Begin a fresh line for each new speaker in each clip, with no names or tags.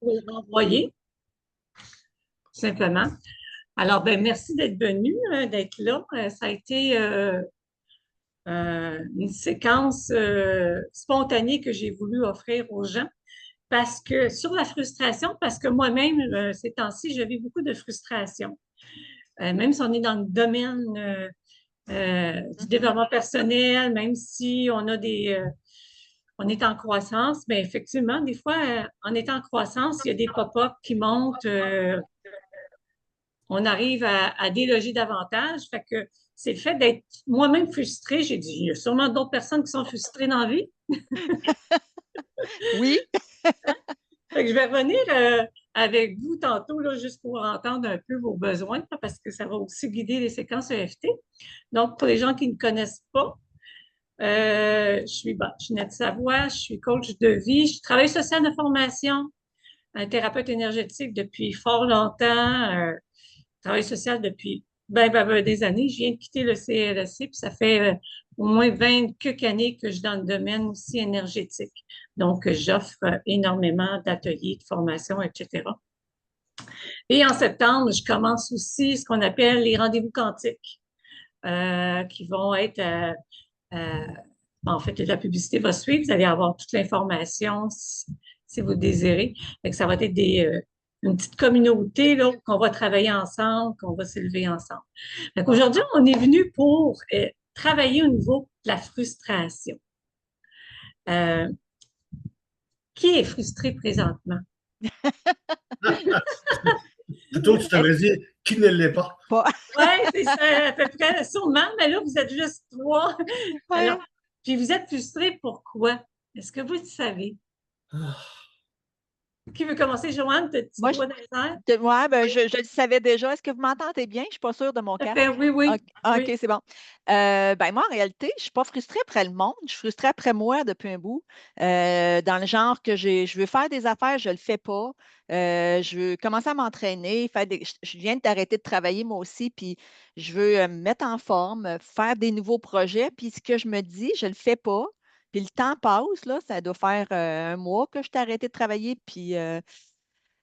pour renvoyer, tout simplement. Alors, ben, merci d'être venu, d'être là. Ça a été une séquence spontanée que j'ai voulu offrir aux gens parce que sur la frustration, parce que moi-même, ces temps-ci, je vis beaucoup de frustration. Même si on est dans le domaine du
Mhm.
développement personnel, même si on est en croissance, mais effectivement, des fois, en étant en croissance, il y a des pop-up qui montent, on arrive à déloger davantage. Fait que c'est le fait d'être moi-même frustrée. J'ai dit, il y a sûrement d'autres personnes qui sont frustrées dans la vie.
Oui.
Fait que je vais revenir avec vous tantôt, là, juste pour entendre un peu vos besoins, là, parce que ça va aussi guider les séquences EFT. Donc, pour les gens qui ne connaissent pas, je suis Nette Savoie, je suis coach de vie, je suis travailleuse sociale de formation, un thérapeute énergétique depuis fort longtemps, travail social depuis des années. Je viens de quitter le CLSC, puis ça fait au moins 20 quelques années que je suis dans le domaine aussi énergétique. Donc, j'offre énormément d'ateliers, de formations, etc. Et en septembre, je commence aussi ce qu'on appelle les rendez-vous quantiques, qui vont être euh, en fait, la publicité va suivre. Vous allez avoir toute l'information si vous le désirez. Fait que ça va être une petite communauté là, qu'on va travailler ensemble, qu'on va s'élever ensemble. Donc aujourd'hui, on est venu pour travailler au niveau de la frustration. Euh, qui est frustré présentement?
Plutôt, tu
Est-ce
t'aurais dit qui ne l'est pas.
pas?
Oui, c'est ça, à peu près, sûrement, mais là, vous êtes juste trois. Alors,
Ouais.
puis vous êtes frustré pourquoi? Est-ce que vous le savez? Qui veut commencer, Joanne? T'as un petit
Moi,
doigt dans les airs?
ouais, ben, je le savais déjà. Est-ce que vous m'entendez bien? Je ne suis pas sûre de mon
Tout à
casque.
fait, oui,
OK,
oui,
OK,
oui.
c'est bon. Ben, moi, en réalité, je ne suis pas frustrée après le monde. Je suis frustrée après moi depuis un bout. Dans le genre que je veux faire des affaires, je ne le fais pas. Je veux commencer à m'entraîner, je viens d'arrêter de travailler moi aussi, puis je veux me mettre en forme, faire des nouveaux projets. Puis ce que je me dis, je ne le fais pas. Puis le temps passe, là, ça doit faire un mois que je t'ai arrêté de travailler, puis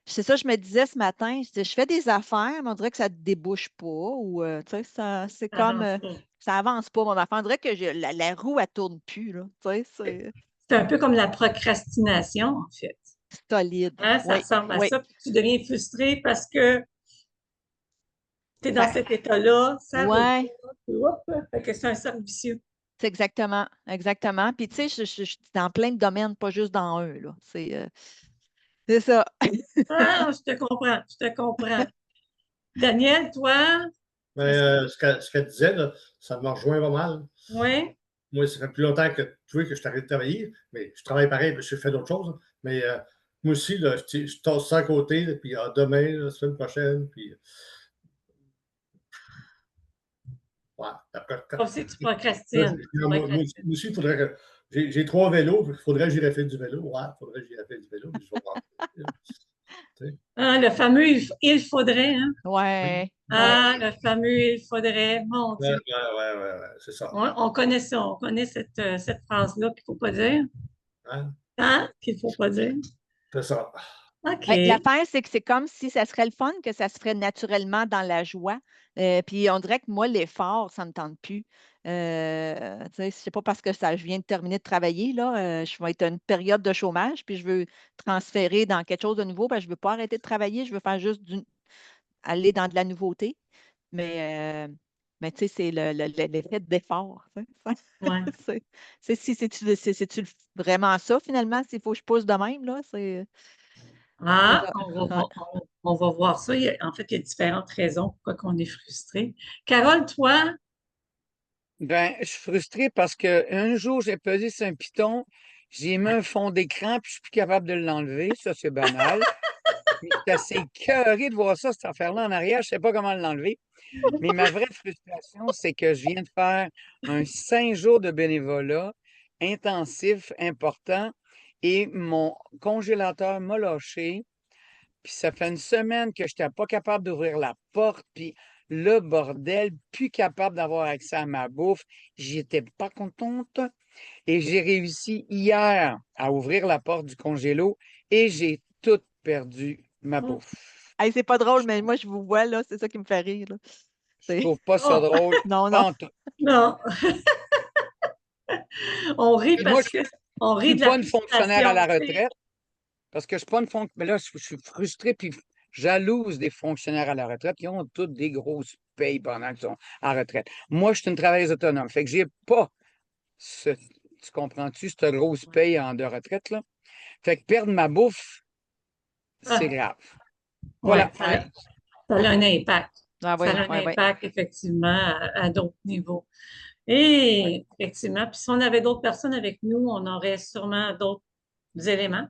c'est ça, je me disais ce matin, je fais des affaires, mais on dirait que ça ne débouche pas ou tu sais, c'est
Ça
comme
avance pas.
ça avance pas mon affaire. On dirait que la roue, elle tourne plus, là. Tu sais, c'est
C'est un peu comme la procrastination, en fait.
solide.
Hein, ça
Oui,
ressemble à
oui,
ça. Puis tu deviens frustré parce que tu es dans
ben,
cet état-là, ça roule
ouais,
pas. Puis, hop, fait que c'est un cercle vicieux.
c'est exactement, exactement. Puis tu sais, je suis dans plein de domaines, pas juste dans un, là. C'est ça.
Ah, je te comprends, je te comprends. Daniel, toi,
Mais
est-ce que...
ce qu'elle disait, là, ça me rejoint pas mal.
Oui,
Moi, ça fait plus longtemps que tu vois que je t'arrête de travailler, mais je travaille pareil, mais je fais d'autres choses. Mais moi aussi, là, je tasse ça à côté, là, puis demain, la semaine prochaine, puis ouais,
toi aussi, tu
là,
procrastines. Tu
moi
procrastines.
aussi, il faudrait que. J'ai trois vélos, il faudrait que j'irais faire du vélo. Ouais, il faudrait que j'irais faire du vélo, mais je vais voir. Tu sais.
Ah, le fameux il faudrait, hein?
Ouais, ouais.
Ah, le fameux il faudrait, mon
Ouais,
Dieu.
ouais, c'est ça.
On connaît ça, on connaît cette phrase-là qu'il ne faut pas dire.
Hein?
Hein? Qu'il ne faut pas dire.
C'est ça.
OK.
Ben, l'affaire, c'est que c'est comme si ça serait le fun, que ça se ferait naturellement dans la joie. Puis on dirait que moi, l'effort, ça ne me tente plus. Tu sais, c'est pas parce que je viens de terminer de travailler, là, je vais être une période de chômage, puis je veux transférer dans quelque chose de nouveau, parce que je ne veux pas arrêter de travailler, je veux faire juste aller dans de la nouveauté. Mais tu sais, c'est l'effet d'effort. Tu sais.
Ouais.
C'est-tu vraiment ça, finalement, s'il faut que je pousse de même, là? C'est
Ah,
ça. Ouais.
on va voir ça. En fait, il y a différentes raisons pourquoi on est frustré. Carole, toi,
Ben, je suis frustré parce qu'un jour, j'ai pesé sur un piton, j'ai mis un fond d'écran, puis je suis plus capable de l'enlever. Ça, c'est banal. Mais j'étais assez écœuré de voir ça, cette affaire-là en arrière. Je ne sais pas comment l'enlever. Mais ma vraie frustration, c'est que je viens de faire un 5 jours de bénévolat intensif, important, et mon congélateur m'a lâché. Puis ça fait une semaine que je n'étais pas capable d'ouvrir la porte, puis le bordel, plus capable d'avoir accès à ma bouffe. J'étais pas contente. Et j'ai réussi hier à ouvrir la porte du congélo et j'ai tout perdu ma
Mm.
bouffe.
Hey, c'est pas drôle, mais moi, je vous vois, là, c'est ça qui me fait rire, là.
Je
C'est-
trouve pas ça
Oh,
drôle.
Non,
Pas
non.
en tout.
non, on rit
Moi,
parce que on
je
rit
suis
de la
pas une fonctionnaire à
frustration,
la
tu sais.
retraite parce que je suis pas une fonction. Mais là, je suis frustré puis jalouse des fonctionnaires à la retraite qui ont toutes des grosses payes pendant qu'ils sont à la retraite. Moi, je suis une travailleuse autonome. Fait que j'ai pas ce, tu comprends-tu, cette grosse paye de retraite, là? Fait que perdre ma bouffe, c'est
Ah,
grave.
ouais,
Voilà.
ça a un impact.
Ah
Ça
oui,
a un
oui, oui.
impact, effectivement, à d'autres niveaux. Et effectivement, puis si on avait d'autres personnes avec nous, on aurait sûrement d'autres éléments.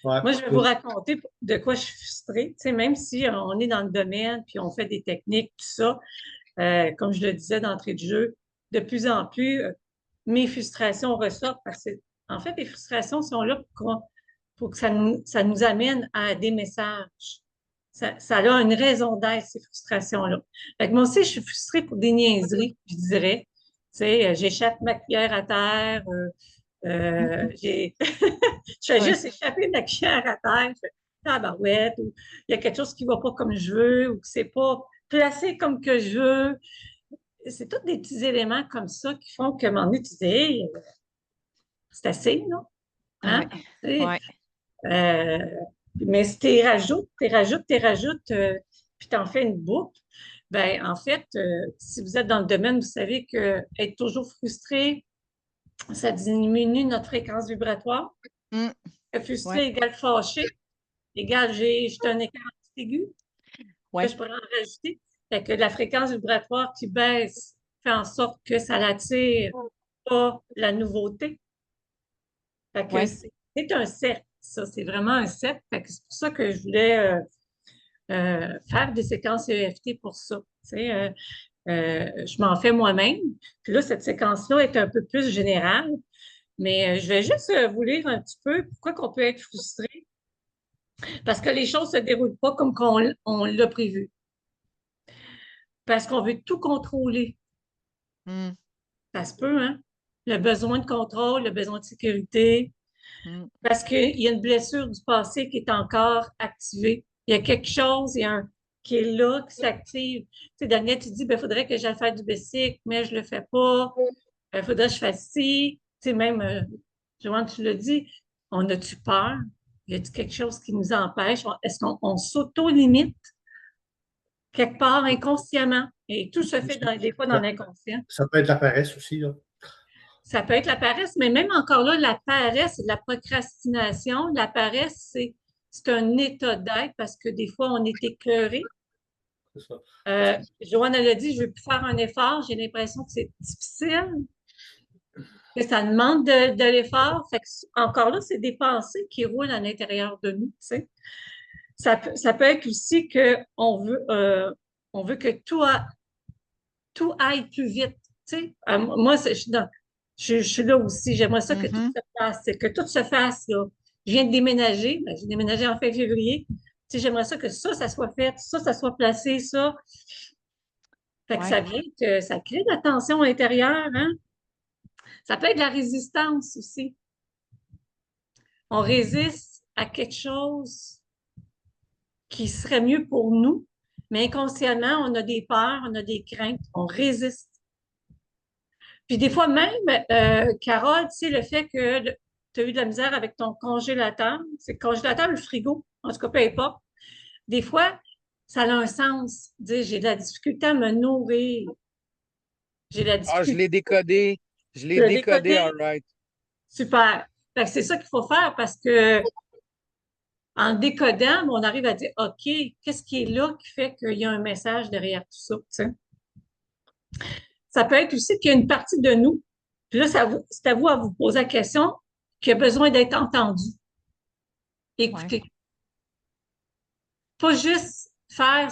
Ouais.
Moi, je vais vous raconter de quoi je suis frustrée. Tu sais, même si on est dans le domaine, puis on fait des techniques, tout ça, comme je le disais d'entrée de jeu, de plus en plus, mes frustrations ressortent parce que, en fait, les frustrations sont là pour que ça nous amène à des messages. Ça a une raison d'être, ces frustrations-là. Fait que moi aussi, je suis frustrée pour des niaiseries, je dirais. Tu sais, j'échappe ma cuillère à terre, je fais
Oui.
juste échapper ma cuillère à terre, je fais tabarouette, ou il y a quelque chose qui ne va pas comme je veux, ou que c'est pas placé comme que je veux. C'est tous des petits éléments comme ça qui font que, à un moment donné, tu dis, hey, c'est assez, non?
Oui.
Hein? Tu sais,
Oui.
euh, mais si tu rajoutes, puis tu en fais une boucle, ben en fait, si vous êtes dans le domaine, vous savez que être toujours frustré, ça diminue notre fréquence vibratoire.
Mm. Oui.
Frustré égale fâché, égale j'ai un écart aigu. Là,
Oui.
je pourrais en rajouter. Fait que la fréquence vibratoire qui baisse fait en sorte que ça n'attire pas la nouveauté. Fait que
Oui.
c'est un cercle, ça. C'est vraiment un cercle. Fait que c'est pour ça que je voulais faire des séquences EFT pour ça. Tu sais, je m'en fais moi-même. Puis là, cette séquence-là est un peu plus générale. Mais je vais juste vous lire un petit peu pourquoi qu'on peut être frustré. Parce que les choses ne se déroulent pas comme on l'a prévu. Parce qu'on veut tout contrôler.
Mm.
Ça se peut, hein? Le besoin de contrôle, le besoin de sécurité.
Mm.
Parce qu'il y a une blessure du passé qui est encore activée. Il y a quelque chose, qui est là, qui s'active. Tu sais, Daniel, tu dis, il faudrait que j'aille faire du bicycle, mais je ne le fais pas. Il faudrait que je fasse ci. Tu sais, même, Joanne, tu l'as dit, on a-tu peur? Y a-t-il quelque chose qui nous empêche? Est-ce qu'on s'auto-limite quelque part inconsciemment? Et tout se fait des fois dans l'inconscient.
Ça peut être la paresse aussi, là.
Ça peut être la paresse, mais même encore là, la paresse, c'est de la procrastination. La paresse, c'est un état d'être parce que des fois, on est écœuré.
C'est ça.
Joanne, elle a dit, je veux plus faire un effort. J'ai l'impression que c'est difficile, que ça demande de l'effort. Fait que, encore là, c'est des pensées qui roulent à l'intérieur de nous, tu sais. Ça peut être aussi on veut que tout aille plus vite. Tu sais. Moi, je suis là aussi. J'aimerais ça que tout
Mhm.
se fasse, que tout se fasse. Là. Je viens de déménager. J'ai déménagé en fin février. Tu sais, j'aimerais ça que ça soit fait, ça soit placé, ça. Fait que
Ouais.
ça crée de la tension intérieure, hein? Ça peut être de la résistance aussi. On résiste à quelque chose qui serait mieux pour nous, mais inconsciemment, on a des peurs, on a des craintes, on résiste. Puis des fois même, Carole, tu sais, le fait que tu as eu de la misère avec ton congélateur, c'est le congélateur ou le frigo, en tout cas, peu importe. Des fois, ça a un sens. Dire, j'ai de la difficulté à me nourrir. J'ai de la
Ah, je
difficulté
l'ai décodé. Je l'ai
de
décodé,
décoder.
all right.
Super. Fait que c'est ça qu'il faut faire parce que en décodant, on arrive à dire, OK, qu'est-ce qui est là qui fait qu'il y a un message derrière tout ça, tu sais? Ça peut être aussi qu'il y a une partie de nous, puis là, c'est à vous à vous poser la question, qui a besoin d'être entendu,
Ouais.
écouté. Pas juste faire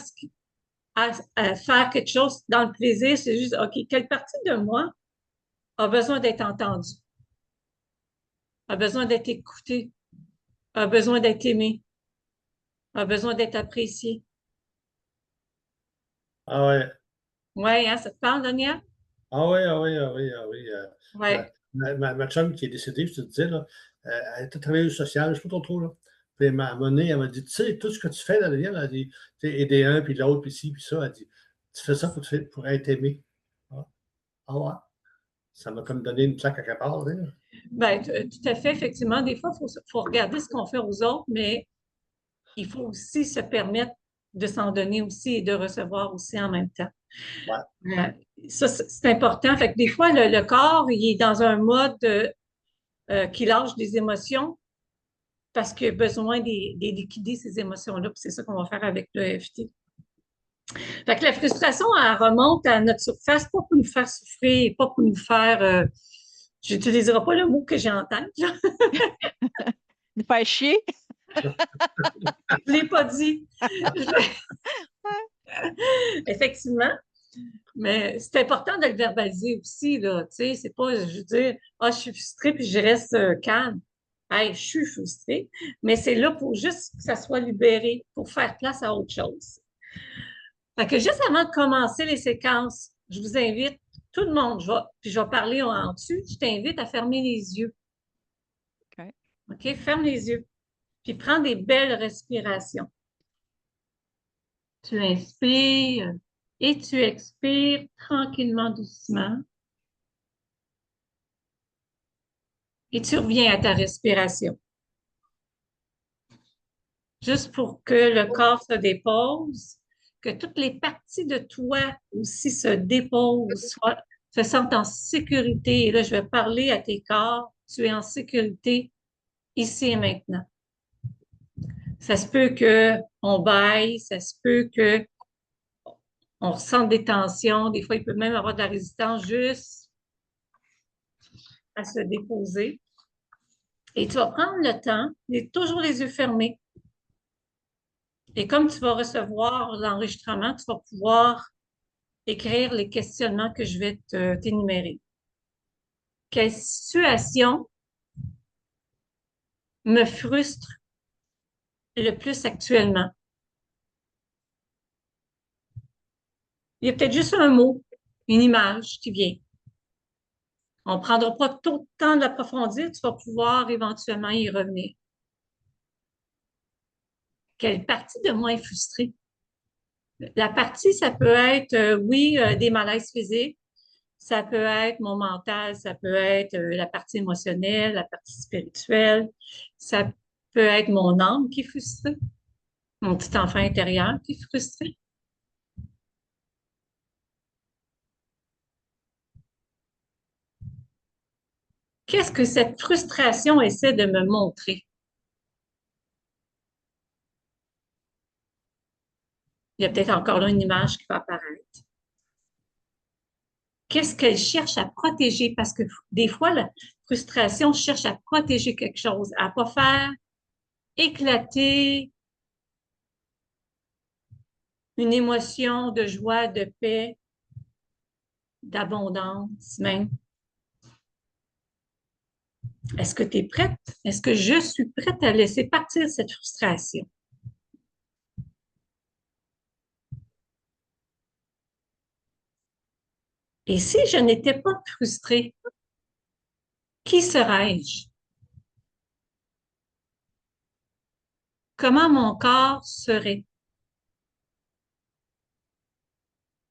quelque chose dans le plaisir, c'est juste, OK, quelle partie de moi a besoin d'être entendue, a besoin d'être écoutée, a besoin d'être aimée, a besoin d'être appréciée.
Ah ouais.
Oui, hein, ça te parle, Daniel?
Ah oui, ah oui, ah oui, ah oui.
Oui.
Ma chum qui est décédée, je te disais, là, elle était travailleuse sociale, je ne sais pas trop, là. Puis à un moment donné, elle m'a dit, tu sais, tout ce que tu fais dans la vie, elle a dit, tu sais, aider un, puis l'autre, puis ci, puis ça. Elle dit, tu fais ça pour être aimé. Ah, ah ouais. Ça m'a comme donné une claque à quelque part. Là.
Ben, tout à fait, effectivement. Des fois, il faut regarder ce qu'on fait aux autres, mais il faut aussi se permettre de s'en donner aussi et de recevoir aussi en même temps.
Ouais.
Ça, c'est important. Fait que des fois, le corps, il est dans un mode qui lâche des émotions parce qu'il a besoin de liquider ces émotions-là. Puis c'est ça qu'on va faire avec le EFT. Fait que la frustration, elle remonte à notre surface, pas pour nous faire souffrir, pas pour nous faire... je n'utiliserai pas le mot que j'ai en tête, là.
Nous faire chier.
Je ne l'ai pas dit. Effectivement. Mais c'est important de le verbaliser aussi, là. Tu sais, c'est pas, je veux dire, ah, je suis frustrée puis je reste calme. Hey, je suis frustrée. Mais c'est là pour juste que ça soit libéré, pour faire place à autre chose. Fait que juste avant de commencer les séquences, je vous invite, tout le monde, puis je vais parler en dessus, je t'invite à fermer les yeux.
OK.
OK? Ferme les yeux. Puis prends des belles respirations. Tu inspires et tu expires tranquillement, doucement. Et tu reviens à ta respiration. Juste pour que le corps se dépose, que toutes les parties de toi aussi se déposent, se sentent en sécurité. Et là, je vais parler à tes corps. Tu es en sécurité ici et maintenant. Ça se peut qu'on baille, ça se peut qu'on ressente des tensions. Des fois, il peut même avoir de la résistance juste à se déposer. Et tu vas prendre le temps, toujours les yeux fermés. Et comme tu vas recevoir l'enregistrement, tu vas pouvoir écrire les questionnements que je vais t'énumérer. Quelle situation me frustre le plus actuellement? Il y a peut-être juste un mot, une image qui vient. On ne prendra pas tout le temps de l'approfondir, tu vas pouvoir éventuellement y revenir. Quelle partie de moi est frustrée? La partie, ça peut être, oui, des malaises physiques, ça peut être mon mental, ça peut être la partie émotionnelle, la partie spirituelle, ça peut être mon âme qui est frustrée, mon petit enfant intérieur qui est frustré. Qu'est-ce que cette frustration essaie de me montrer? Il y a peut-être encore là une image qui va apparaître. Qu'est-ce qu'elle cherche à protéger? Parce que des fois, la frustration cherche à protéger quelque chose, à ne pas faire éclater une émotion de joie, de paix, d'abondance même. Est-ce que tu es prête? Est-ce que je suis prête à laisser partir cette frustration? Et si je n'étais pas frustrée, qui serais-je? Comment mon corps serait?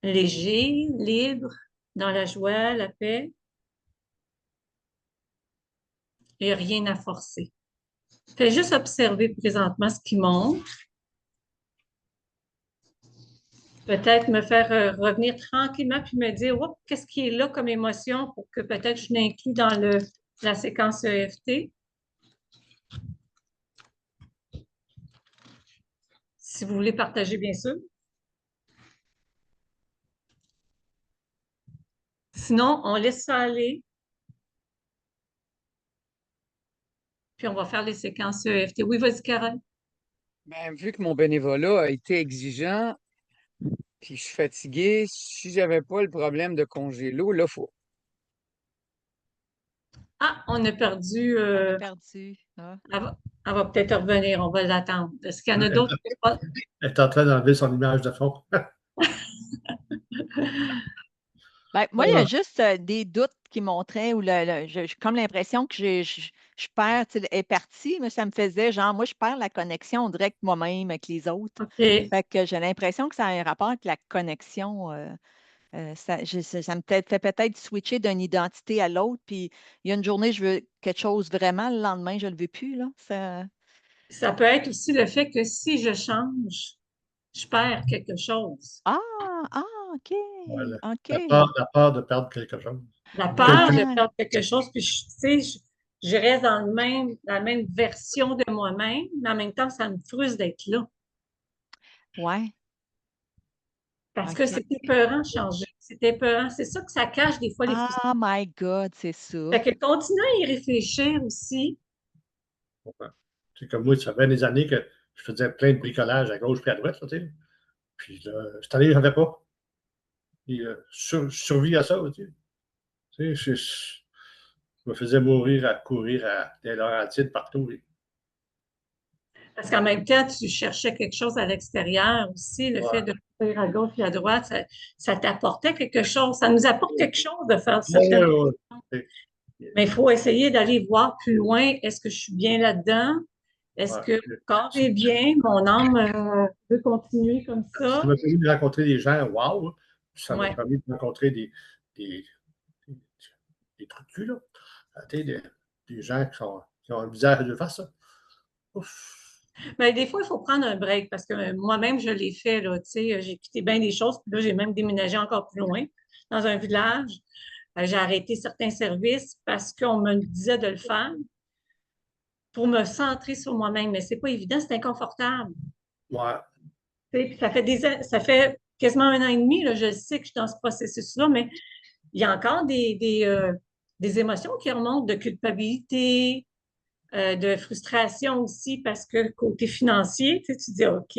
Léger, libre, dans la joie, la paix, et rien à forcer. Fais juste observer présentement ce qui monte. Peut-être me faire revenir tranquillement puis me dire, oh, qu'est-ce qui est là comme émotion pour que peut-être je l'inclue dans la séquence EFT. Si vous voulez partager, bien sûr. Sinon, on laisse ça aller. Puis on va faire les séquences EFT. Oui, vas-y, Karen.
Ben, vu que mon bénévolat a été exigeant, puis je suis fatigué, si j'avais pas le problème de congélo, là, faut.
Ah, on a perdu.
On a perdu. Ah.
Elle va peut-être revenir. On va l'attendre. Est-ce qu'il y en a d'autres?
Elle est en train d'enlever son image de fond.
Ben, moi, il y a juste des doutes qui montrait où j'ai comme l'impression que je perds, tu sais, elle est partie, mais ça me faisait genre, moi, je perds la connexion direct moi-même avec les autres.
OK.
Fait que j'ai l'impression que ça a un rapport avec la connexion. Ça me fait peut-être switcher d'une identité à l'autre. Puis il y a une journée, je veux quelque chose vraiment, le lendemain, je ne le veux plus. Là.
Ça peut être aussi le fait que si je change, je perds quelque chose.
Ah, ah, OK.
Voilà.
OK.
La peur de perdre quelque chose.
La
Quelqu'un.
peur de
Ah,
perdre quelque chose, puis tu sais, je reste dans la même version de moi-même, mais en même temps, ça me frustre d'être là.
ouais.
Parce que
OK.
c'est épeurant de changer. C'est épeurant. C'est ça que ça cache des fois les frustrations.
Ah, my God, c'est ça.
Fait que continuer à y réfléchir aussi.
Ouais. C'est comme moi, ça fait des années que je faisais plein de bricolage à gauche et à droite, là, tu sais. Puis là, cette année, je n'en avais pas. Puis, je survis à ça, tu sais. Tu sais, je me faisais mourir à courir des Laurentides partout.
Parce qu'en même temps, tu cherchais quelque chose à l'extérieur aussi. Le fait
Ouais.
de courir à gauche et à droite, ça t'apportait quelque chose. Ça nous apporte quelque chose de faire
Ouais,
certaines.
ouais, ouais.
Mais il faut essayer d'aller voir plus loin. Est-ce que je suis bien là-dedans? Est-ce
Ouais.
que mon corps est bien? Mon âme veut continuer comme
Ça
ça?
m'a permis de rencontrer des gens, wow! Ça m'a
Ouais.
permis de rencontrer des, des trucs de cul, là. Tu sais, des gens qui ont un visage de face, là. Ouf!
Mais des fois, il faut prendre un break parce que moi-même, je l'ai fait, là, tu sais, j'ai quitté bien des choses, puis là, j'ai même déménagé encore plus loin, dans un village. J'ai arrêté certains services parce qu'on me disait de le faire pour me centrer sur moi-même. Mais c'est pas évident, c'est inconfortable.
Ouais.
Tu sais, puis ça fait quasiment 1 an et demi, là, je sais que je suis dans ce processus-là, mais il y a encore des émotions qui remontent de culpabilité, de frustration aussi parce que côté financier, tu sais, tu dis OK,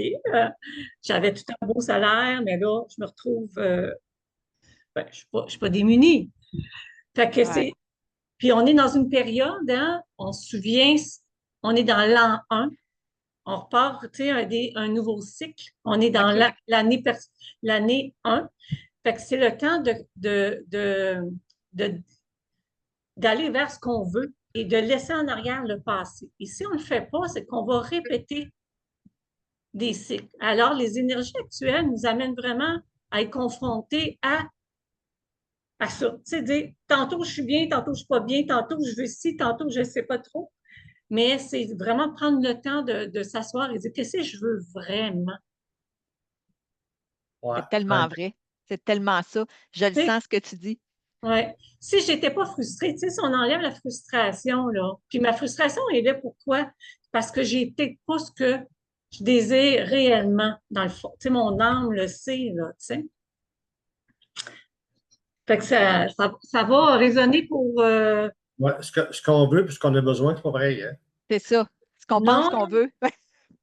j'avais tout un beau salaire, mais là, je me retrouve, ben, je suis pas démunie. Fait que
Ouais.
puis on est dans une période, hein, on se souvient, on est dans l'an 1, on repart, tu sais, un nouveau cycle. On est dans
OK.
l'année 1. Fait que c'est le temps de- d'aller vers ce qu'on veut et de laisser en arrière le passé. Et si on ne le fait pas, c'est qu'on va répéter des cycles. Alors, les énergies actuelles nous amènent vraiment à être confrontés à ça. Tu sais, dire, tantôt je suis bien, tantôt je suis pas bien, tantôt je veux ci, tantôt je ne sais pas trop. Mais c'est vraiment prendre le temps de s'asseoir et dire, qu'est-ce que je veux vraiment?
Ouais.
C'est tellement vrai. C'est tellement ça. Je le
Tu sais,
sens ce que tu dis.
ouais. Si j'étais pas frustrée, tu sais, si on enlève la frustration, là, puis ma frustration est là pourquoi? Parce que j'ai peut-être pas ce que je désire réellement, dans le fond. Tu sais, mon âme le sait, là, tu sais. Fait que ça va résonner pour...
Ouais. Ce qu'on veut et ce qu'on a besoin, c'est pas pareil, hein?
C'est ça. Ce qu'on pense qu'on
non,
veut, puis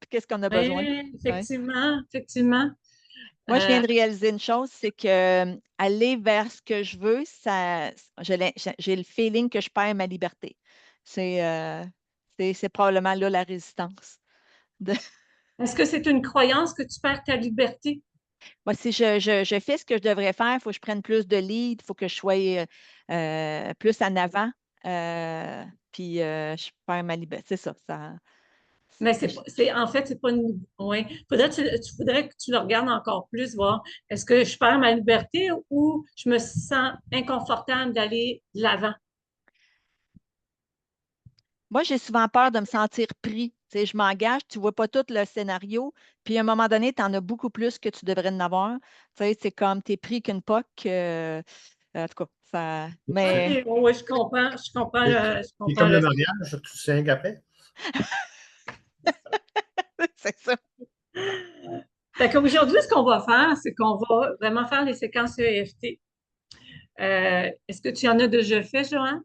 qu'est-ce qu'on a besoin.
mais
Ouais.
effectivement, effectivement.
Moi, je
Euh,
viens de réaliser une chose, c'est que aller vers ce que je veux, j'ai le feeling que je perds ma liberté. C'est c'est probablement là la résistance. De-
est-ce que c'est une croyance que tu perds ta liberté?
Moi, si je fais ce que je devrais faire, il faut que je prenne plus de lead, il faut que je sois plus en avant. euh, puis je perds ma liberté. C'est ça.
Mais
je-
en fait, c'est pas une. Oui. Faudrait que tu le regardes encore plus, voir est-ce que je perds ma liberté ou je me sens inconfortable d'aller de l'avant.
Moi, j'ai souvent peur de me sentir pris. Tu sais, je m'engage, tu ne vois pas tout le scénario, puis à un moment donné, tu en as beaucoup plus que tu devrais en avoir. Tu sais, c'est comme tu es pris qu'une poque. En tout cas, ça.
OK,
Mais
oui, je comprends, je comprends
Et,
je
et
comprends
comme le mariage, tu sais après.
c'est ça.
Fait qu'aujourd'hui, ce qu'on va faire, c'est qu'on va vraiment faire les séquences EFT. Est-ce que tu en as déjà fait, Joanne?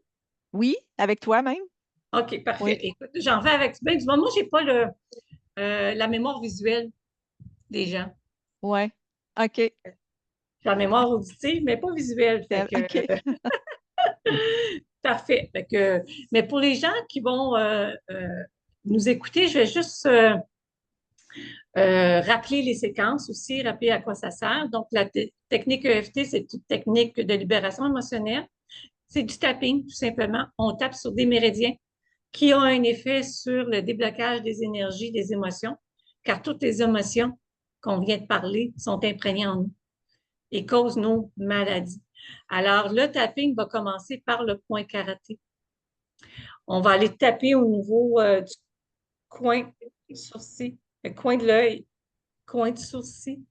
Oui, avec toi-même?
OK, parfait.
Oui.
Écoute, j'en fais avec bien du monde. Moi, je n'ai pas la mémoire visuelle des gens.
Oui. OK.
J'ai la mémoire auditive, mais pas visuelle. Fait que,
OK.
parfait. Fait que, mais pour les gens qui vont nous écouter, je vais juste rappeler les séquences aussi, rappeler à quoi ça sert. Donc, la technique EFT, c'est une technique de libération émotionnelle. C'est du tapping, tout simplement. On tape sur des méridiens qui ont un effet sur le déblocage des énergies, des émotions, car toutes les émotions qu'on vient de parler sont imprégnées en nous et causent nos maladies. Alors, le tapping va commencer par le point karaté. On va aller taper au niveau du coin du sourcil, le coin de l'œil, coin du sourcil,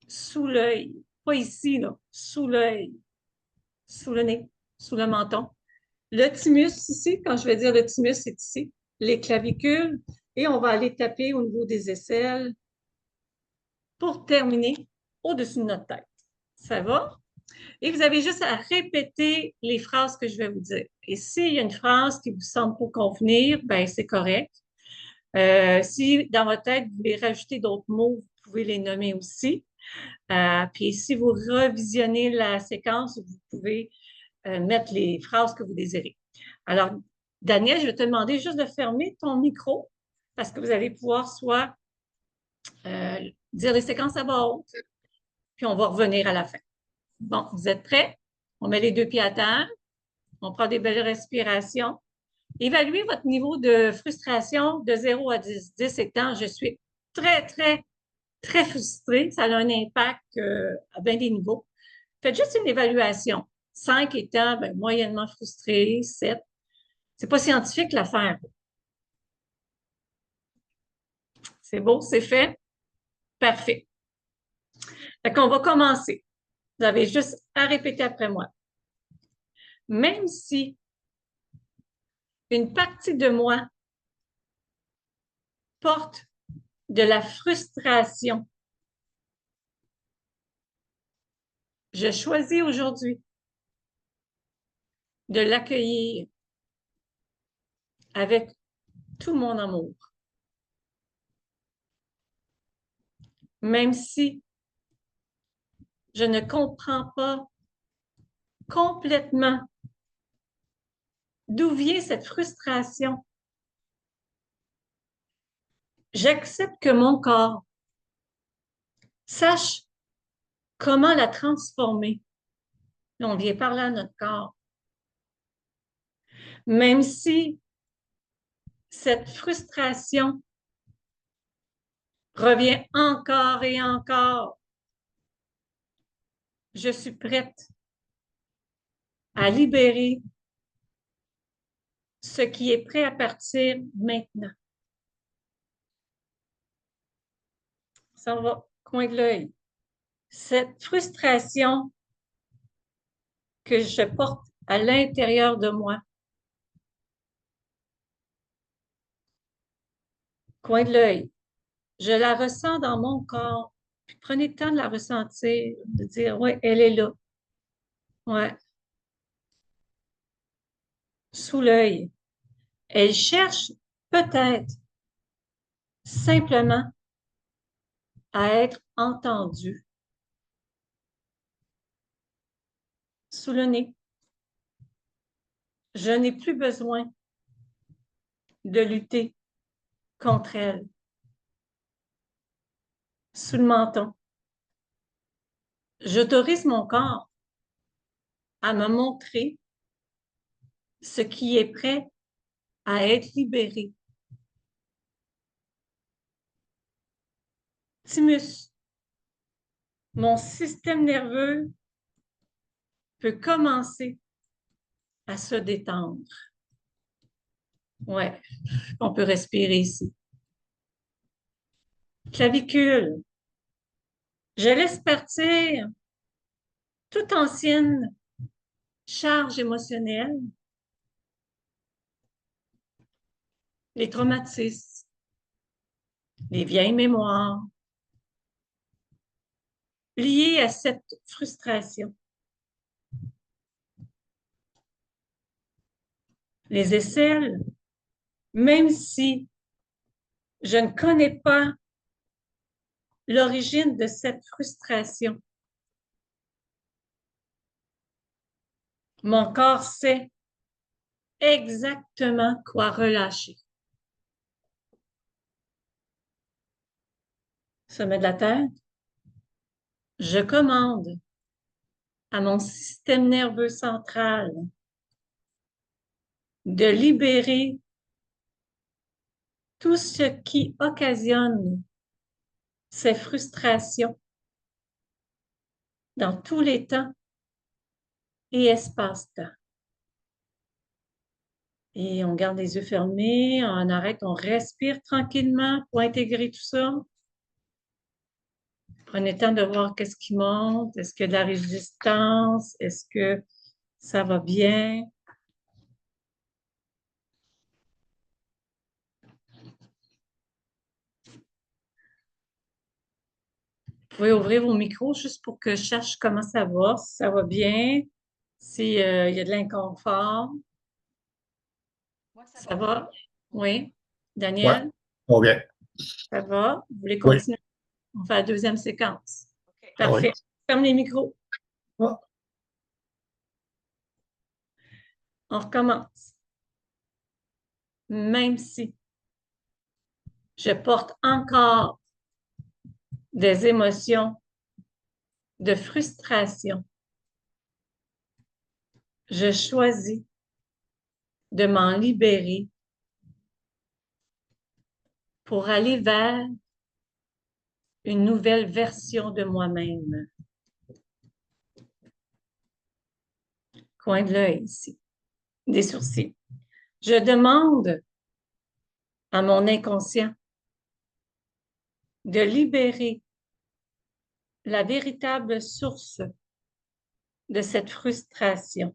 sous l'œil, pas ici, là, sous l'œil, sous le nez, sous le menton. Le thymus ici, quand je vais dire le thymus, c'est ici, les clavicules, et on va aller taper au niveau des aisselles pour terminer au-dessus de notre tête. Ça va? Et vous avez juste à répéter les phrases que je vais vous dire. Et s'il y a une phrase qui vous semble pas convenir, ben c'est correct. Si dans votre tête, vous voulez rajouter d'autres mots, vous pouvez les nommer aussi. Puis si vous revisionnez la séquence, vous pouvez mettre les phrases que vous désirez. Alors, Daniel, je vais te demander juste de fermer ton micro parce que vous allez pouvoir soit dire les séquences à voix haute, puis on va revenir à la fin. Bon, vous êtes prêts? On met les deux pieds à terre. On prend des belles respirations. Évaluez votre niveau de frustration de 0 à 10. 10 étant, je suis très, très, très frustrée. Ça a un impact à bien des niveaux. Faites juste une évaluation. 5 étant ben, moyennement frustré, 7. C'est pas scientifique l'affaire. C'est beau, c'est fait? Parfait. Fait qu'on va commencer. Vous avez juste à répéter après moi. Même si une partie de moi porte de la frustration, je choisis aujourd'hui de l'accueillir avec tout mon amour. Même si je ne comprends pas complètement d'où vient cette frustration, j'accepte que mon corps sache comment la transformer. On vient parler à notre corps. Même si cette frustration revient encore et encore, je suis prête à libérer ce qui est prêt à partir maintenant. Ça va, coin de l'œil. Cette frustration que je porte à l'intérieur de moi, coin de l'œil, je la ressens dans mon corps. Puis prenez le temps de la ressentir, de dire, oui, elle est là. Ouais. Sous l'œil. Elle cherche peut-être simplement à être entendue. Sous le nez. Je n'ai plus besoin de lutter contre elle. Sous le menton. J'autorise mon corps à me montrer ce qui est prêt à être libéré. Thymus. Mon système nerveux peut commencer à se détendre. Ouais, on peut respirer ici. Clavicule. Je laisse partir toute ancienne charge émotionnelle, les traumatismes, les vieilles mémoires liées à cette frustration. Les aisselles, même si je ne connais pas l'origine de cette frustration, mon corps sait exactement quoi relâcher. Sommet de la tête, je commande à mon système nerveux central de libérer tout ce qui occasionne ces frustrations dans tous les temps et espace-temps. Et on garde les yeux fermés, on arrête, on respire tranquillement pour intégrer tout ça. Prenez le temps de voir qu'est-ce qui monte, est-ce qu'il y a de la résistance, est-ce que ça va bien. Vous pouvez ouvrir vos micros juste pour que je cherche comment ça va, si ça va bien, s'il y a de l'inconfort.
Moi, ça
Ça
va.
va? Oui.
Ouais,
Daniel,
on bien.
ça va? Vous voulez
Oui.
continuer? On fait la deuxième séquence.
OK.
Ah oui.
Parfait. Ferme les micros.
Ah,
On recommence. Même si je porte encore des émotions de frustration, je choisis de m'en libérer pour aller vers une nouvelle version de moi-même. Coin de l'œil ici, des sourcils. Je demande à mon inconscient de libérer la véritable source de cette frustration.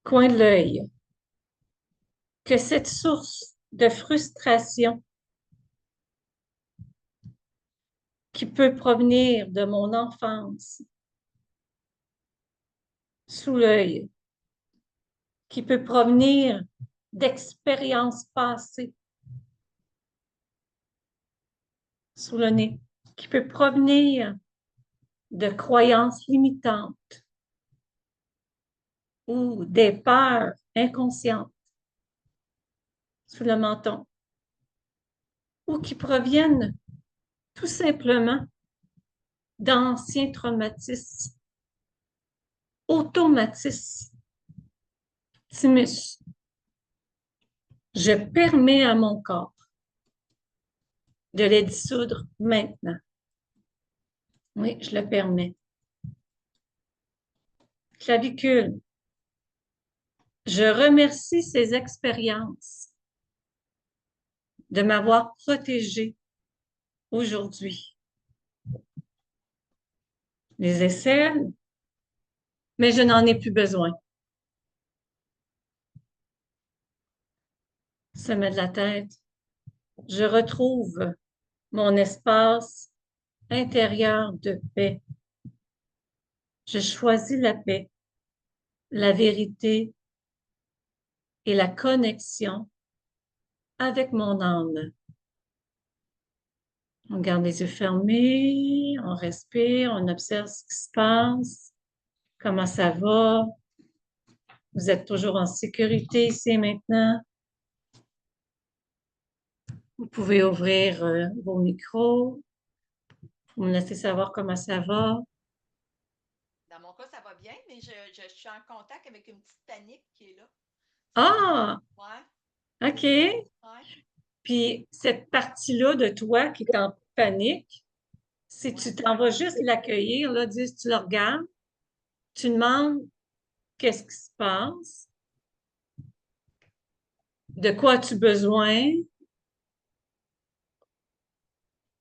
Coin de l'œil. Que cette source de frustration qui peut provenir de mon enfance, sous l'œil, qui peut provenir d'expériences passées, sous le nez, qui peut provenir de croyances limitantes ou des peurs inconscientes, sous le menton, ou qui proviennent tout simplement d'anciens traumatismes, automatismes, thymus. Je permets à mon corps de les dissoudre maintenant. Oui, je le permets. Clavicule. Je remercie ces expériences de m'avoir protégée aujourd'hui. Les aisselles, mais je n'en ai plus besoin. Sommet de la tête. Je retrouve mon espace intérieur de paix. Je choisis la paix, la vérité et la connexion avec mon âme. On garde les yeux fermés, on respire, on observe ce qui se passe, comment ça va. Vous êtes toujours en sécurité ici et maintenant. Vous pouvez ouvrir vos micros. Vous me laissez savoir comment ça va.
Dans mon cas, ça va bien, mais je suis en contact avec une petite panique qui est là.
Ah,
Ouais,
OK.
ouais.
Puis cette partie-là de toi qui est en panique, si tu t'en vas juste l'accueillir, là, dis, tu le regardes, tu demandes qu'est-ce qui se passe, de quoi as-tu besoin,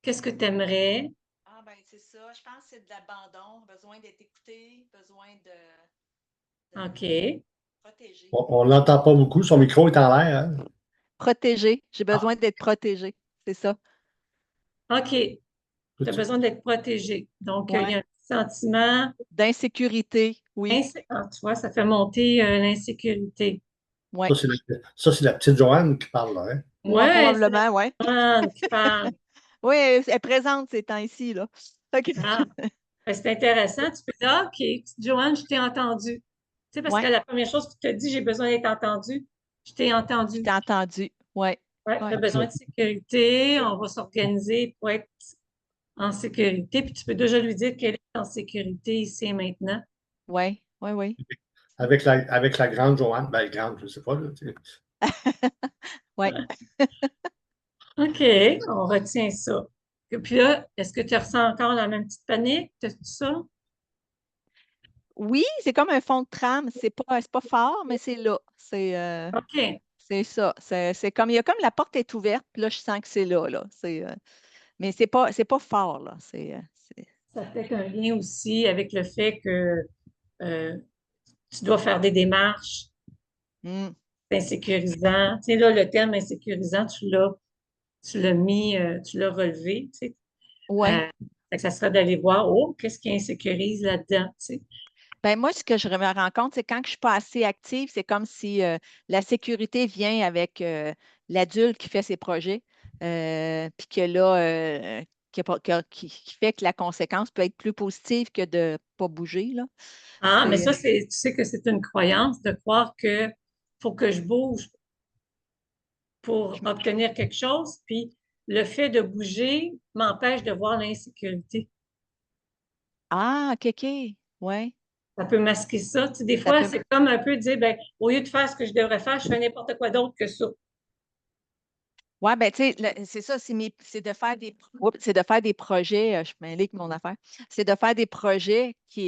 qu'est-ce que tu aimerais.
Ah, ben c'est ça. Je pense que c'est de l'abandon, besoin d'être écouté, besoin de
OK.
protéger.
on l'entend pas beaucoup. Son micro est en l'air. Hein?
Protéger. J'ai besoin d'être protégé. C'est ça.
OK. Tu as
Peux-tu-
besoin d'être protégé. Donc, il y a
Ouais.
un petit sentiment.
D'insécurité, oui.
Ah, tu vois, ça fait monter l'insécurité.
Ouais.
Ça, c'est la petite Joanne qui parle, là. Hein?
Moi,
Ouais, c'est la
probablement, ouais.
personne qui parle.
Oui, elle est présente ces temps-ci, là. OK.
Ah, ben, c'est intéressant. Tu peux dire, ah, OK, petite Joanne, je t'ai entendu. Tu sais, parce que
Ouais,
la première chose que tu te dis, j'ai besoin d'être entendu. Je t'ai
je
entendu.
t'ai entendu. Ouais.
Ouais, tu
Ouais.
as besoin de sécurité. On va s'organiser pour être en sécurité. Puis tu peux déjà lui dire qu'elle est en sécurité ici et maintenant.
Ouais. Oui, oui.
Avec la grande Joanne. Ben, grande, je ne sais pas. Là, tu sais.
Oui.
OK, on retient ça. Et puis là, est-ce que tu ressens encore la même petite panique? Tout ça?
Oui, c'est comme un fond de trame. C'est pas fort, mais c'est là.
OK.
C'est ça. C'est comme, il y a comme la porte est ouverte, puis là, je sens que c'est là, là. Mais c'est pas fort, là.
Ça fait qu'un lien aussi avec le fait que euh, tu dois faire des démarches.
Hmm.
C'est insécurisant. Tu sais, là, le terme insécurisant, tu l'as mis, tu l'as relevé, tu sais.
Ouais.
Fait que ça serait d'aller voir, oh, qu'est-ce qui insécurise là-dedans, tu sais.
Ben moi, ce que je me rends compte, c'est quand je ne suis pas assez active, c'est comme si la sécurité vient avec l'adulte qui fait ses projets, puis que là, qui fait que la conséquence peut être plus positive que de ne pas bouger, là.
Ah, mais
C'est,
ça, tu sais que c'est une croyance de croire que faut que je bouge pour
je-
obtenir quelque chose, puis le fait de bouger m'empêche de voir l'insécurité.
Ah, OK, ouais.
Ça peut masquer ça. Tu sais, des
Ça
fois,
peut.
c'est comme un peu dire, ben, au lieu de faire ce que je devrais faire, je fais n'importe quoi d'autre que ça.
Ouais, ben, tu sais, c'est ça, c'est de faire c'est de faire des projets, je suis mêlée avec mon affaire, c'est de faire des projets que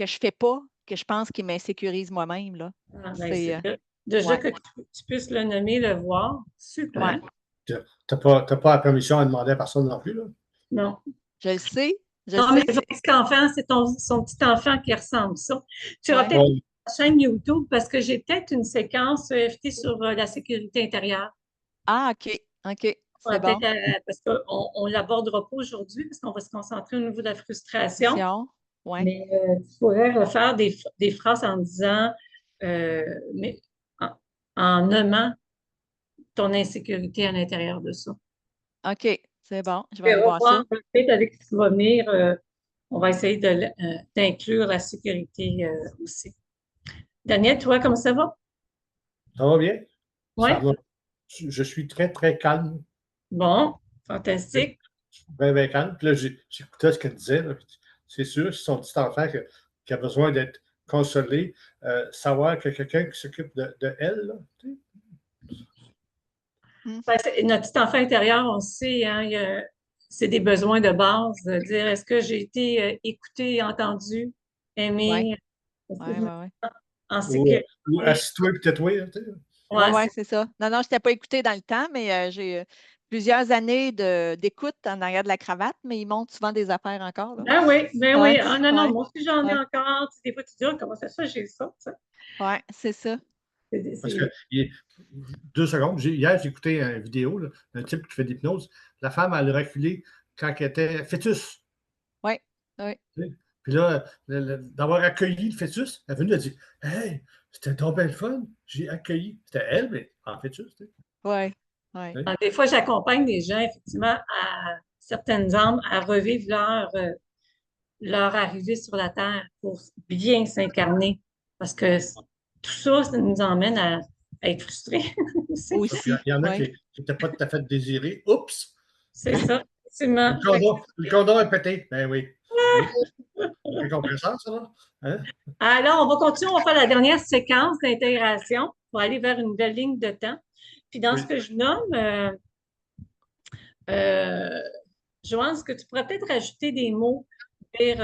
je fais pas, que je pense qui m'insécurisent moi-même, là.
Ah, ben,
C'est,
déjà
ouais,
que tu puisses le nommer, le voir,
ouais.
super.
Tu n'as pas la permission à demander à personne non plus. Là.
Non.
Je le sais, je le
Non, mais
sais.
son petit enfant, c'est son petit enfant qui ressemble ça. Tu auras
Ouais.
peut-être
Ouais.
la chaîne YouTube parce que j'ai peut-être une séquence EFT sur la sécurité intérieure.
Ah, OK, OK,
On
c'est
va
bon.
peut-être, parce qu'on ne l'abordera pas aujourd'hui parce qu'on va se concentrer au niveau de la frustration.
Mission, ouais.
Mais tu pourrais refaire des phrases en disant, euh, mais en, en nommant ton insécurité à l'intérieur de ça.
OK, c'est bon. Je vais
Et
aller voir ça.
revoir peut-être avec ce qui va venir, on va essayer d'inclure la sécurité aussi. Daniel, toi, comment ça va?
Ça va bien? Ça
Oui?
va. Je suis très, très calme.
Bon, fantastique.
Bien, bien calme. Puis là, j'écoutais ce qu'elle disait. Là, puis c'est sûr, c'est son petit enfant qui a besoin d'être consolé, savoir qu'il y a quelqu'un qui s'occupe de elle. Là, tu sais.
Hmm.
Ben, notre petit enfant intérieur, on sait, hein, c'est des besoins de base, de dire est-ce que j'ai été écouté, entendu,
Ouais,
aimé,
ouais, ouais, ouais.
en
Ou,
sécurité?
ou assis-toi et tais-toi. Là, tu sais.
Ouais,
Ouais,
ouais, c'est ça. Non, non, je t'ai pas écouté dans le temps, mais j'ai plusieurs années d'écoute en arrière de la cravate, mais ils montent souvent des affaires encore, là.
ben oui, ben oui.
Ouais,
Ah, non, non,
ouais,
moi aussi j'en ai
ouais,
encore. Tu sais, des fois, tu te dis, ah, comment ça se fait, j'ai ça, tu sais.
ouais, c'est ça.
Parce que, 2 secondes, hier, j'ai écouté une vidéo, là, un type qui fait de l'hypnose. La femme, elle a reculé quand elle était fœtus.
Ouais, ouais,
Tu sais. Puis là, d'avoir accueilli le fœtus, elle est venue, elle dit hey, c'était donc bien le fun. J'ai accueilli. C'était elle, mais en fœtus. Tu
ouais, ouais.
sais.
ah, des fois, j'accompagne des gens, effectivement, à certaines âmes à revivre leur arrivée sur la Terre pour bien s'incarner. Parce que tout ça, ça nous emmène à être frustrés.
Puis
Aussi,
il y en a qui
ouais.
n'étaient pas tout à fait désirés. Oups!
C'est ça, effectivement.
Le condom est pété. Ben oui. Oui. C'est compresseur, ça, là? Hein?
Alors, on va continuer, on va faire la dernière séquence d'intégration pour aller vers une nouvelle ligne de temps. Puis dans ce
Oui.
que je nomme, euh, Joanne, est-ce que tu pourrais peut-être rajouter des mots, dire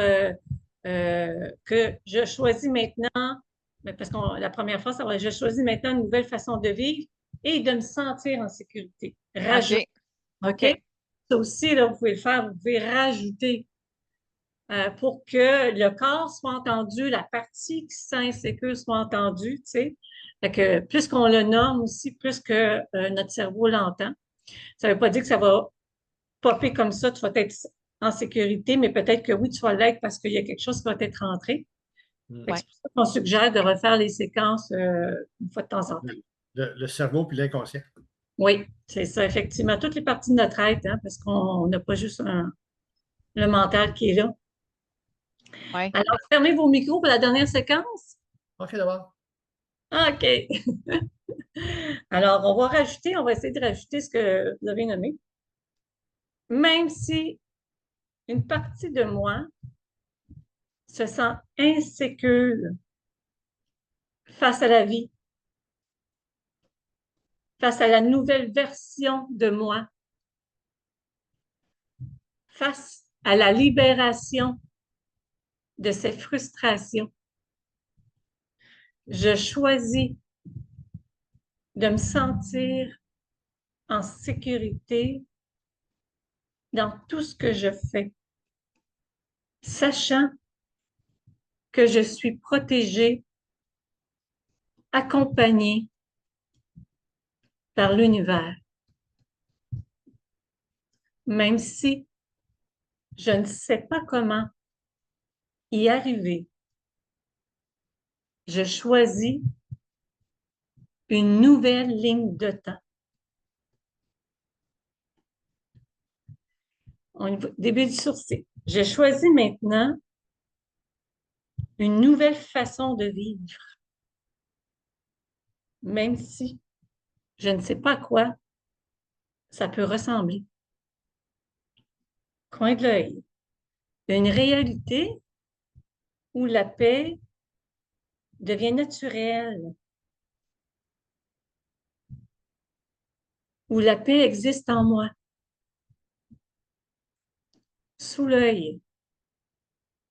que je choisis maintenant, mais parce que la première fois, ça va être je choisis maintenant une nouvelle façon de vivre et de me sentir en sécurité. Rajoute,
OK,
OK?
OK.
Ça aussi, là, vous pouvez le faire, vous pouvez rajouter pour que le corps soit entendu, la partie qui se sent insécure soit entendue, tu sais. Fait que plus qu'on le nomme aussi, plus que notre cerveau l'entend. Ça ne veut pas dire que ça va popper comme ça, tu vas être en sécurité, mais peut-être que oui, tu vas l'être parce qu'il y a quelque chose qui va être rentré. Fait que
Ouais.
c'est pour ça qu'on suggère de refaire les séquences une fois de temps en temps.
Le cerveau puis l'inconscient.
Oui, c'est ça, effectivement. Toutes les parties de notre être, hein, parce qu'on n'a pas juste le mental qui est là.
Ouais.
Alors, fermez vos micros pour la dernière séquence.
OK, d'abord.
OK. Alors, on va essayer de rajouter ce que vous avez nommé. Même si une partie de moi se sent insécure face à la vie, face à la nouvelle version de moi, face à la libération de ces frustrations. Je choisis de me sentir en sécurité dans tout ce que je fais, sachant que je suis protégée, accompagnée par l'univers. Même si je ne sais pas comment y arriver, je choisis une nouvelle ligne de temps. Début du sourcil. Je choisis maintenant une nouvelle façon de vivre, même si je ne sais pas à quoi ça peut ressembler. Coin de l'œil. Une réalité où la paix devient naturelle, où la paix existe en moi. Sous l'œil,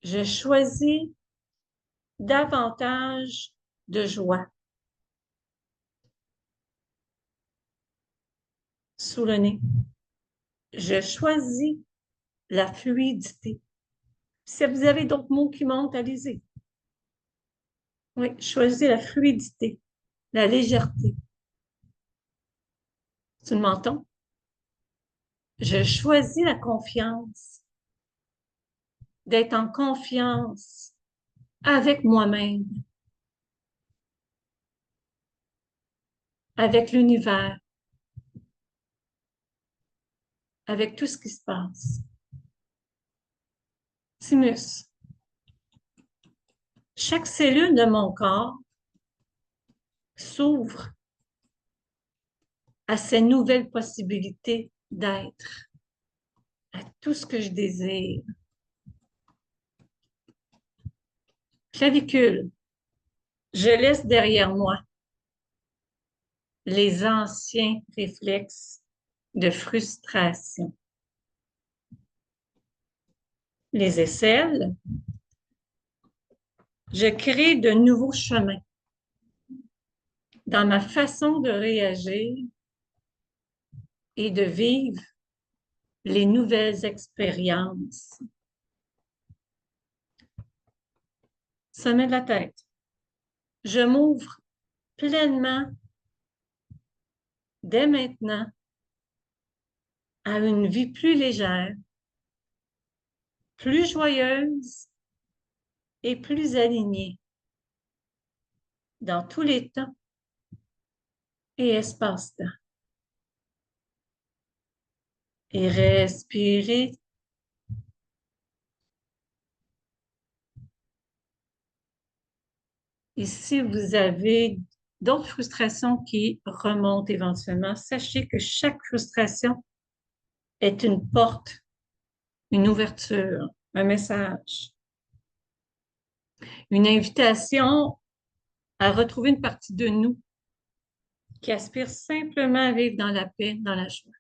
je choisis davantage de joie. Sous le nez, je choisis la fluidité. Si vous avez d'autres mots qui montent, allez-y. Oui, choisissez la fluidité, la légèreté. Sous le menton, je choisis la confiance, d'être en confiance avec moi-même, avec l'univers, avec tout ce qui se passe. Thymus. Chaque cellule de mon corps s'ouvre à ces nouvelles possibilités d'être, à tout ce que je désire. Clavicule. Je laisse derrière moi les anciens réflexes de frustration. Les aisselles. Je crée de nouveaux chemins dans ma façon de réagir et de vivre les nouvelles expériences. Sommet de la tête. Je m'ouvre pleinement dès maintenant à une vie plus légère, plus joyeuse et plus alignée dans tous les temps et espace-temps. Et respirez. Et si vous avez d'autres frustrations qui remontent éventuellement, sachez que chaque frustration est une porte, une ouverture, un message, une invitation à retrouver une partie de nous qui aspire simplement à vivre dans la paix, dans la joie.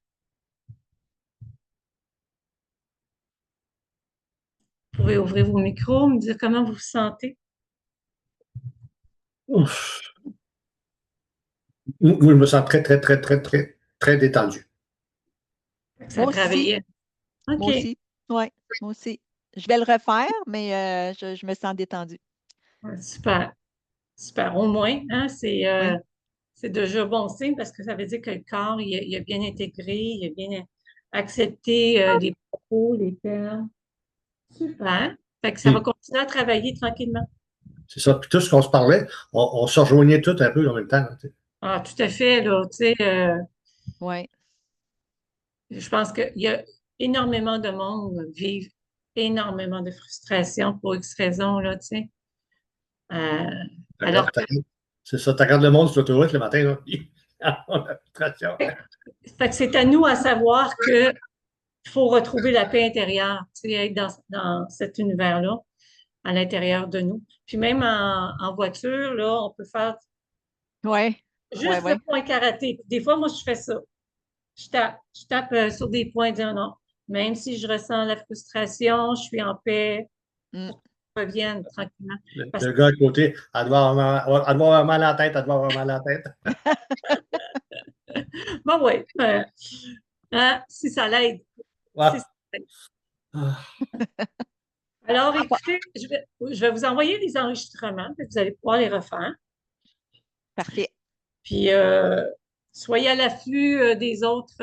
Vous pouvez ouvrir vos micros, me dire comment vous vous sentez.
Ouf. Moi, je me sens très, très, très, très, très, très détendu.
Ça a travaillé. OK.
Moi aussi. Oui, moi aussi. Je vais le refaire, mais je me sens détendue.
Super. Super. Au moins, hein,
Oui.
c'est déjà bon signe parce que ça veut dire que le corps, il a bien intégré, il a bien accepté les propos, les termes. Super. Fait que ça va continuer à travailler tranquillement.
C'est ça. Puis tout ce qu'on se parlait, on se rejoignait tout un peu en même temps. Tu sais.
Ah, tout à fait, là, tu sais,
Oui.
je pense qu'il y a énormément de monde vivent énormément de frustration pour X raisons, là, tu sais. Alors,
c'est ça, tu regardes le monde sur l'autoroute le matin, là. On a frustration.
Fait que c'est à nous à savoir que il faut retrouver la paix intérieure, tu sais, être dans cet univers-là. à l'intérieur de nous. Puis même en voiture, là, on peut faire
Oui, oui,
juste
oui.
le point karaté. Puis des fois, moi, je fais ça. Je tape sur des points, disant non. Même si je ressens la frustration, je suis en paix,
Mm.
revienne tranquillement. Parce
Le gars à côté, elle doit avoir mal à la tête, elle doit avoir mal à la tête.
que, bon, oui, hein, si ça l'aide.
Ouais.
Si ça l'aide.
Ah.
Alors, écoutez, je vais vous envoyer les enregistrements, puis vous allez pouvoir les refaire.
Parfait.
Puis, soyez à l'affût des autres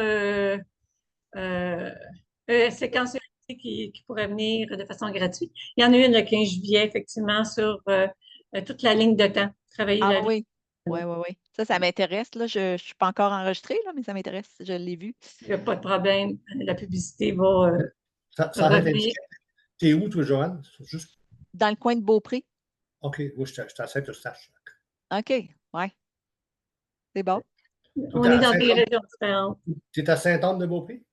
euh, séquences qui pourraient venir de façon gratuite. Il y en a une le 15 juillet, effectivement, sur toute la ligne de temps. Travailler
Ah
la ligne.
oui, oui, oui, oui. Ça m'intéresse. Là. Je ne suis pas encore enregistrée, là, mais ça m'intéresse. Je l'ai vu.
Il n'y a pas de problème. La publicité va
Ça va être
revenir.
indiqué. T'es où, toi, Joanne? Juste...
Dans le coin de Beaupré.
OK, oui, je suis à Saint-Eustache.
OK, oui. C'est bon.
Tu
On
es
est
à
dans des
Saint-Anne?
régions différentes.
Tu es à Saint-Anne-de-Beaupré?